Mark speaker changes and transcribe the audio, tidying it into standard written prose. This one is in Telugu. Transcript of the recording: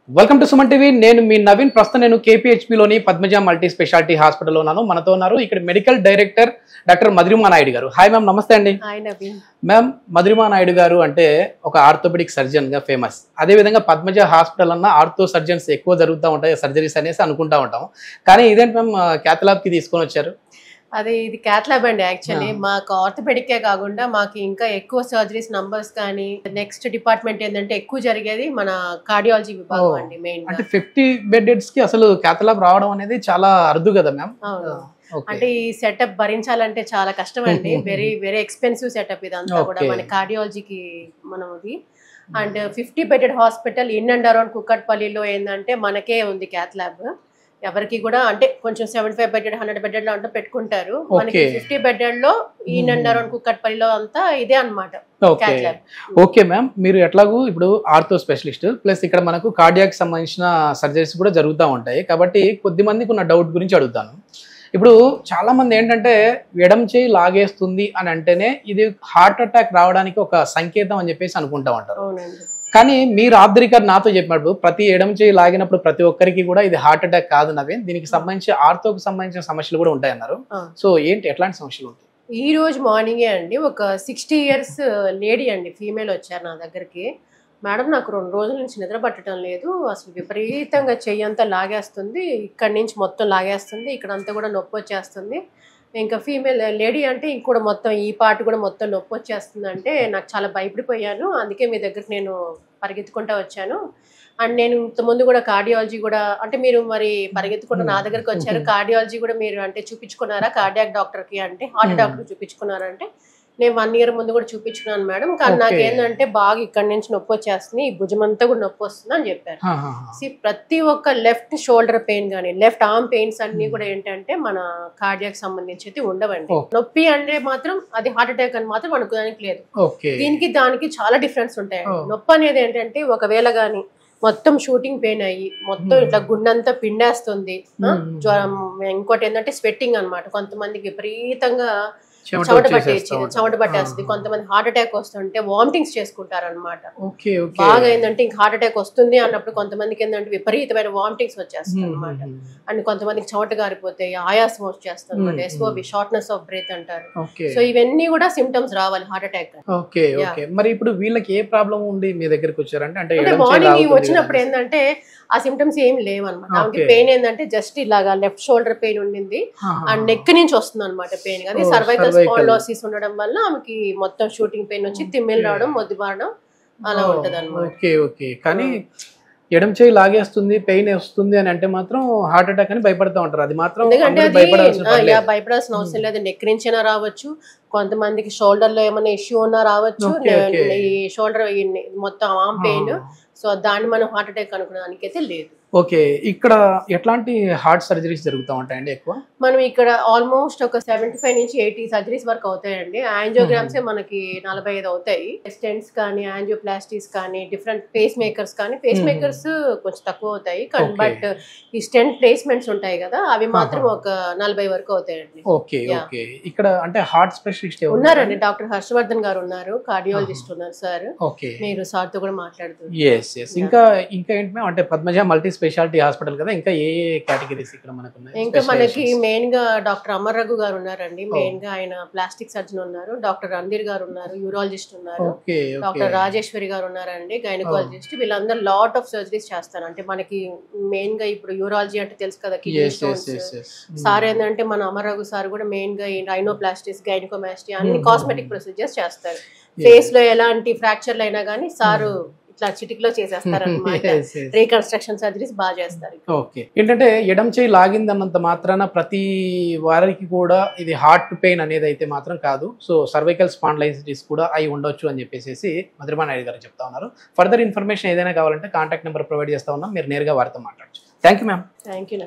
Speaker 1: Welcome to Suman TV. నేను మీ నవీన్. ప్రస్తుతం నేను కేపీహెచ్పీలోని పద్మజ మల్టీ స్పెషాలిటీ హాస్పిటల్లో ఉన్నాను. మనతో ఉన్నారు ఇక్కడ medical director doctor Madhurima Naidu గారు. హాయ్ మ్యామ్, నమస్తే అండి.
Speaker 2: హాయ్ నవీన్.
Speaker 1: మ్యామ్, మధురిమా నాయుడు గారు అంటే ఒక ఆర్థోపెడిక్ సర్జన్ గా ఫేమస్. అదేవిధంగా పద్మజ హాస్పిటల్ అన్న ఆర్థో సర్జన్స్ ఎక్కువ జరుగుతూ ఉంటాయి సర్జరీస్ అనేసి అనుకుంటా ఉంటాం. కానీ ఇదేంటి మ్యామ్ క్యాథలాబ్కి తీసుకొని వచ్చారు?
Speaker 2: ఇది క్యాత్ ల్యాబ్ అండి. యాక్చువల్లీ మాకు ఆర్థోపెడికే కాకుండా మాకు ఇంకా ఎక్కువ సర్జరీస్ నంబర్స్ కానీ నెక్స్ట్ డిపార్ట్మెంట్ ఏంటంటే ఎక్కువ జరిగేది మన కార్డియాలజీ విభాగం అండి. మెయిన్
Speaker 1: అంటే 50 బెడ్స్ కి అసలు క్యాథలాబ్ రావడం అనేది చాలా అరుదు కదా మ్యామ్.
Speaker 2: అవును. అంటే ఈ సెటప్ భరించాలంటే చాలా కష్టం అండి. వెరీ వెరీ ఎక్స్పెన్సివ్ సెటప్ ఇదంతా కూడా మన కార్డియాలజీకి మనది. And 50 bedded hospital in and around కుక్కట్పల్లిలో ఏంటంటే మనకే ఉంది క్యాత్ ల్యాబ్. ఎవరికి కూడా అంటే కొంచెం 75 బెడెడ్ 100 బెడెడ్ లో అంటూ పెట్టుకుంటారు. మనకి 50 బెడెడ్ లో ఇన్ అండ్ అరౌండ్ కుక్కట్పల్లిలో అంతా ఇదే అన్నమాట క్యాత్ ల్యాబ్.
Speaker 1: ఓకే మ్యామ్, మీరు ఎట్లాగూ ఇప్పుడు ఆర్థో స్పెషలిస్ట్ ప్లస్ ఇక్కడ మనకు కార్డియాక్ సంబంధించిన సర్జరీస్ కూడా జరుగుతూ ఉంటాయి కాబట్టి కొద్ది మందికి ఉన్న డౌట్ గురించి అడుగుతాను. ఇప్పుడు చాలా మంది ఏంటంటే ఎడం చేయి లాగేస్తుంది అని అంటేనే ఇది హార్ట్ అటాక్ రావడానికి ఒక సంకేతం అని చెప్పేసి అనుకుంటా ఉంటారు. కానీ మీరు ఆర్థరికర్ నాతో చెప్పినప్పుడు ప్రతి ఎడం చేయి లాగినప్పుడు ప్రతి ఒక్కరికి కూడా ఇది హార్ట్ అటాక్ కాదు నవీన్, దీనికి సంబంధించి ఆర్థోకి సంబంధించిన సమస్యలు కూడా ఉంటాయన్నారు. సో ఏంటి, ఎట్లాంటి సమస్యలు ఉంటాయి?
Speaker 2: ఈ రోజు మార్నింగే అండి ఒక 60 years లేడీ అండి, ఫీమేల్ వచ్చారు నా దగ్గరికి. మేడం, నాకు 2 రోజుల నుంచి నిద్ర పట్టడం లేదు, అసలు విపరీతంగా చెయ్యి అంతా లాగేస్తుంది, ఇక్కడి నుంచి మొత్తం లాగేస్తుంది, ఇక్కడంతా కూడా నొప్పి వచ్చేస్తుంది. ఇంకా ఫీమేల్ లేడీ అంటే ఇంకోటి మొత్తం ఈ పార్ట్ కూడా మొత్తం నొప్పి వచ్చేస్తుంది అంటే నాకు చాలా భయపడిపోయాను. అందుకే మీ దగ్గరికి నేను పరిగెత్తుకుంటూ వచ్చాను. అండ్ నేను ఇంతకుముందు కూడా కార్డియాలజీ కూడా అంటే మీరు మరి పరిగెత్తుకుంటూ నా దగ్గరికి వచ్చారు, కార్డియాలజీ కూడా మీరు అంటే చూపించుకున్నారా కార్డియాక్ డాక్టర్కి అంటే హార్ట్ డాక్టర్కి చూపించుకున్నారంటే నేను 1 year ముందు కూడా చూపించుకున్నాను మేడం. కానీ నాకేంటంటే బాగా ఇక్కడ నుంచి నొప్పి వచ్చేస్తుంది, ఈ భుజం అంతా కూడా నొప్పి వస్తుంది అని చెప్పారు. ప్రతి ఒక్క లెఫ్ట్ షోల్డర్ పెయిన్ కానీ లెఫ్ట్ ఆర్మ్ పెయిన్స్ అన్ని కూడా ఏంటంటే మన కార్డియాక్ సంబంధించి అయితే ఉండవండి. నొప్పి అంటే మాత్రం అది హార్ట్ అటాక్ అని మాత్రం అనుకోడానికి లేదు. దీనికి దానికి చాలా డిఫరెన్స్ ఉంటాయండి. నొప్పి అనేది ఏంటంటే ఒకవేళ గానీ మొత్తం షూటింగ్ పెయిన్ అయ్యి మొత్తం ఇట్లా గుండెంతా పిండేస్తుంది, జ్వరం, ఇంకోటి ఏంటంటే స్వెట్టింగ్ అనమాట. కొంతమందికి విపరీతంగా చెమట పట్టేస్తుంది, కొంతమంది హార్ట్ అటాక్ వస్తుంటే వామిటింగ్స్ చేసుకుంటారు అనమాట. బాగా ఏంటంటే ఇంక హార్ట్ అటాక్ వస్తుంది అన్నప్పుడు కొంతమందికి ఏంటంటే విపరీతమైన వామిటింగ్స్ వచ్చేస్తుంది అనమాట. అండ్ కొంతమందికి చెమట గారిపోతాయి, ఆయాసం వచ్చేస్తుంది అనమాట, SOB షార్ట్నెస్ ఆఫ్ బ్రెత్ అంటారు. సో ఇవన్నీ కూడా సిమ్టమ్స్ రావాలి హార్ట్ అటాక్.
Speaker 1: మరి ఇప్పుడు వీళ్ళకి ఏ ప్రాబ్లం ఉండి మీ దగ్గరికి వచ్చారంటే
Speaker 2: అంటే మార్నింగ్ వచ్చినప్పుడు ఏంటంటే ఆ సిమ్టమ్స్ ఏం లేవన్నమాట. ఆమెకి పెయిన్ ఏంటంటే జస్ట్ ఇలాగా లెఫ్ట్ షోల్డర్ పెయిన్ ఉండింది అండ్ నెక్ నుంచి వస్తుంది అనమాట పెయిన్. అది సర్వైకల్ స్పాండిలోసిస్ ఉండడం వల్ల ఆమెకి మొత్తం షూటింగ్ పెయిన్ వచ్చి తిమ్మిలు రావడం, మొద్దు బారడం అలా ఉంటది అనమాట.
Speaker 1: కానీ ఎడం చేయి లాగేస్తుంది, పెయిన్ వస్తుంది అని అంటే మాత్రం హార్ట్ అటాక్ అని భయపడతా ఉంటారు. అది మాత్రం
Speaker 2: భయపడాల్సిన అవసరం లేదు. నెక్ నుంచి అయినా రావచ్చు, కొంతమందికి షోల్డర్ లో ఏమైనా ఇష్యూ ఉన్నా రావచ్చు, ఈ షోల్డర్ మొత్తం ఆర్మ్ పెయిన్. సో దాన్ని మనం హార్ట్ అటాక్ అనుకోవడానికి అయితే లేదు.
Speaker 1: ఓకే, ఇక్కడ ఎట్లాంటి హార్ట్ సర్జరీస్ జరుగుతూ ఉంటాయండి ఎక్కువ?
Speaker 2: మనం ఇక్కడ ఆల్మోస్ట్ ఒక 75 నుంచి 80 సర్జరీస్ వరకు అవుతాయండి. యాంజియోగ్రామ్స్ మనకి 45 అవుతాయి. స్టెంట్స్ కానీ యాంజియోప్లాస్టీస్ కానీ డిఫరెంట్ పేస్ మేకర్స్ కానీ పేస్ మేకర్స్ కొంచెం తక్కువ అవుతాయి. బట్ ఈ స్టెంట్ ప్లేస్మెంట్స్ ఉంటాయి కదా, అవి మాత్రం ఒక 40 వరకు అవుతాయండి.
Speaker 1: ఓకే ఓకే, ఇక్కడ అంటే హార్ట్ స్పెషలిస్ట్
Speaker 2: ఉన్నారండి, డాక్టర్ హర్షవర్ధన్ గారు ఉన్నారు, కార్డియాలజిస్ట్ ఉన్నారు సార్. మీరు సార్ తో కూడా మాట్లాడుతున్నారు.
Speaker 1: ఇంకా ఏంటి అంటే పద్మజ మల్టీ స్పెషాలిటీ హాస్పిటల్ కదా, ఇంకా ఏ కేటగిరీస్ ఇక్కడ మనకు ఉన్నాయి?
Speaker 2: ఇంకా మనకి మెయిన్ గా డాక్టర్ అమర్ రఘు గారు ఉన్నారండి, మెయిన్ గా ఆయన ప్లాస్టిక్ సర్జన్ ఉన్నారు. డాక్టర్ రణధీర్ గారు ఉన్నారు, యూరాలజిస్ట్ ఉన్నారు. డాక్టర్ రాజేశ్వరి గారు ఉన్నారండి, గైనకాలజిస్ట్. వీళ్ళందరూ లాట్ ఆఫ్ సర్జరీస్ చేస్తారు. అంటే మనకి మెయిన్ గా ఇప్పుడు యూరాలజీ అంటే తెలుసు కదా, కిడ్నీ స్టోన్స్. సార్ ఏంటంటే మన అమర్ రఘు సార్ కూడా మెయిన్ గా రైనోప్లాస్టిస్, గైనకోమాస్టీ అన్ని కాస్మెటిక్ ప్రొసీజర్స్ చేస్తారు. ఫేస్ లో ఎలాంటి ఫ్రాక్చర్లు అయినా కానీ సారు ఇట్లా చిటికలో చేసేస్తారు అనమాట. రీకన్స్ట్రక్షన్ సర్జరీస్ బాగా చేస్తారు.
Speaker 1: ఓకే, ఏంటంటే ఎడం చేయి లాగిందన్నంత మాత్రాన ప్రతి వారికి కూడా ఇది హార్ట్ పెయిన్ అనేది అయితే మాత్రం కాదు. సో సర్వైకల్ స్పాండిలైటిస్ కూడా అయి ఉండొచ్చు అని చెప్పేసి మధురిమా నాయుడు గారు చెప్తా ఉన్నారు. ఫర్దర్ ఇన్ఫర్మేషన్ ఏదైనా కావాలంటే కాంటాక్ట్ నెంబర్ ప్రొవైడ్ చేస్తా ఉన్నాం, మీరు నేరుగా వారితో మాట్లాడచ్చు. Thank you ma'am.
Speaker 2: Thank you.